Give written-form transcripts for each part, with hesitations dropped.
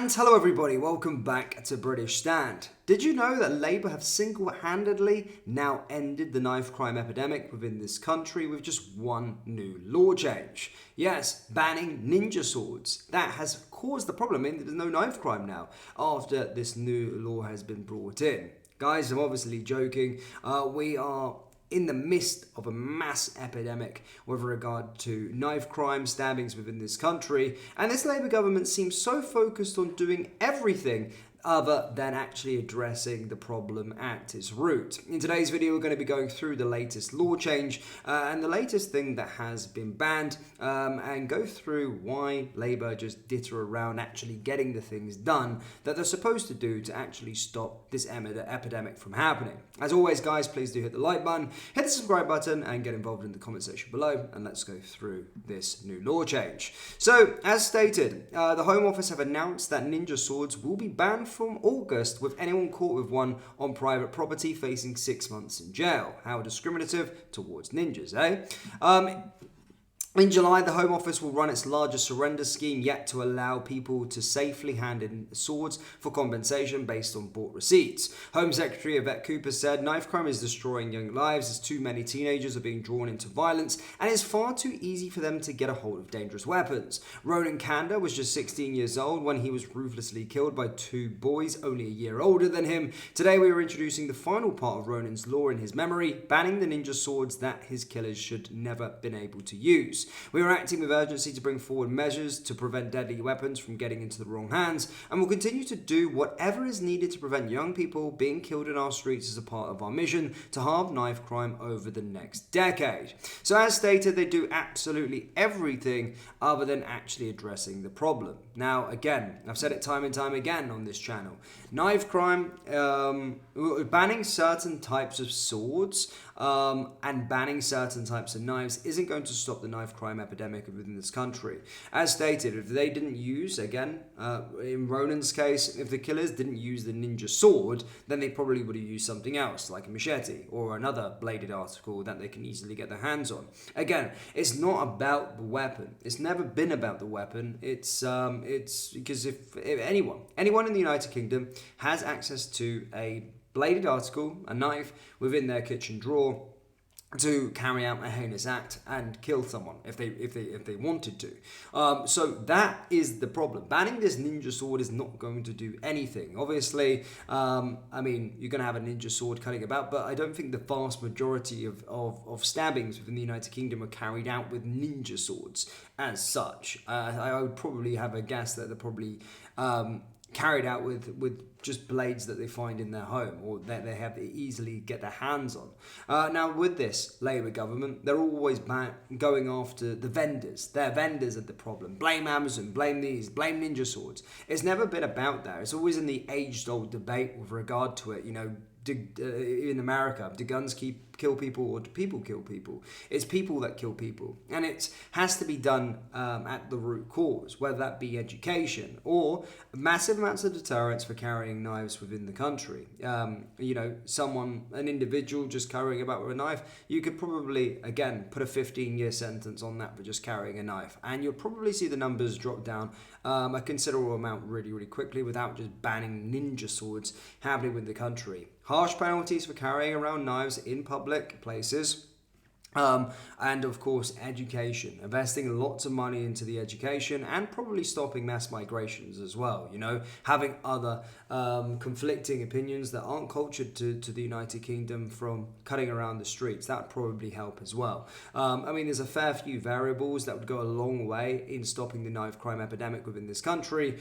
And hello everybody, welcome back to British Stand. Did you know that Labour have single-handedly now ended the knife crime epidemic within this country with just one new law change? Yes, banning ninja swords. That has caused the problem. I mean, there's no knife crime now after this new law has been brought in. Guys, I'm obviously joking. We are in the midst of a mass epidemic with regard to knife crime, stabbings within this country, and this Labour government seems so focused on doing everything other than actually addressing the problem at its root. In today's video, we're going to be going through the latest law change and the latest thing that has been banned and go through why Labour just ditter around actually getting the things done that they're supposed to do to actually stop this epidemic from happening. As always, guys, please do hit the like button, hit the subscribe button, and get involved in the comment section below, and let's go through this new law change. So, as stated, the Home Office have announced that ninja swords will be banned from August, with anyone caught with one on private property facing 6 months in jail. How discriminative towards ninjas, eh? In July, the Home Office will run its largest surrender scheme yet to allow people to safely hand in swords for compensation based on bought receipts. Home Secretary Yvette Cooper said, "Knife crime is destroying young lives as too many teenagers are being drawn into violence and it's far too easy for them to get a hold of dangerous weapons." Ronan Kanda was just 16 years old when he was ruthlessly killed by two boys only a year older than him. Today we are introducing the final part of Ronan's law in his memory, banning the ninja swords that his killers should never been able to use. We are acting with urgency to bring forward measures to prevent deadly weapons from getting into the wrong hands, and will continue to do whatever is needed to prevent young people being killed in our streets as a part of our mission to halve knife crime over the next decade. So as stated, they do absolutely everything other than actually addressing the problem. Now, again, I've said it time and time again on this channel, knife crime, banning certain types of swords and banning certain types of knives isn't going to stop the knife crime epidemic within this country. As stated, if they didn't use, again, in Ronan's case, if the killers didn't use the ninja sword, then they probably would have used something else, like a machete or another bladed article that they can easily get their hands on. Again, it's not about the weapon. It's never been about the weapon. It's because if anyone in the United Kingdom has access to a bladed article, a knife, within their kitchen drawer to carry out a heinous act and kill someone if they wanted to. So that is the problem. Banning this ninja sword is not going to do anything. Obviously, I mean, you're going to have a ninja sword cutting about, but I don't think the vast majority of stabbings within the United Kingdom are carried out with ninja swords as such. I would probably have a guess that they're probably carried out with just blades that they find in their home or that they easily get their hands on. Now with this Labour government, they're always going after the vendors. Their vendors are the problem. Blame Amazon, blame these, blame ninja swords. It's never been about that. It's always in the age-old debate with regard to it, you know, in America, do guns kill people or do people kill people? It's people that kill people, and it has to be done at the root cause, whether that be education or massive amounts of deterrence for carrying knives within the country. You know, an individual just carrying about with a knife, you could probably, again, put a 15-year sentence on that for just carrying a knife, and you'll probably see the numbers drop down a considerable amount really, really quickly without just banning ninja swords happening with the country. Harsh penalties for carrying around knives in public places. And of course, education, investing lots of money into the education and probably stopping mass migrations as well. You know, having other conflicting opinions that aren't cultured to the United Kingdom from cutting around the streets. That would probably help as well. I mean, there's a fair few variables that would go a long way in stopping the knife crime epidemic within this country.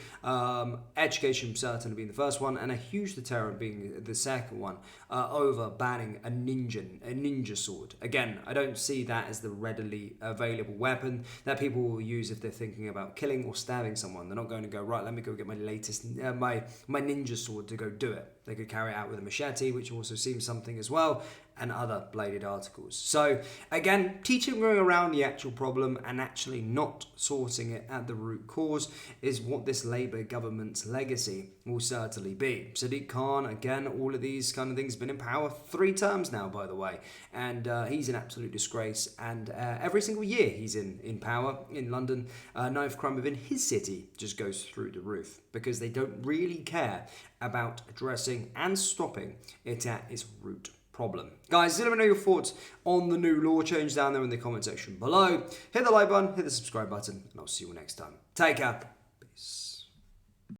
Education certainly being the first one, and a huge deterrent being the second one, over banning a ninja sword. Again, I don't see that as the readily available weapon that people will use if they're thinking about killing or stabbing someone. They're not going to go, right, let me go get my latest, my ninja sword to go do it. They could carry it out with a machete, which also seems something as well. and other bladed articles. So again, teetering around the actual problem and actually not sorting it at the root cause is what this Labour government's legacy will certainly be. Sadiq Khan, again, all of these kind of things, been in power 3 terms now, by the way, and he's an absolute disgrace. And every single year he's in power in London, knife crime within his city just goes through the roof because they don't really care about addressing and stopping it at its root problem. Guys, let me know your thoughts on the new law change down there in the comment section below. Hit the like button, hit the subscribe button, and I'll see you next time. Take care. Peace.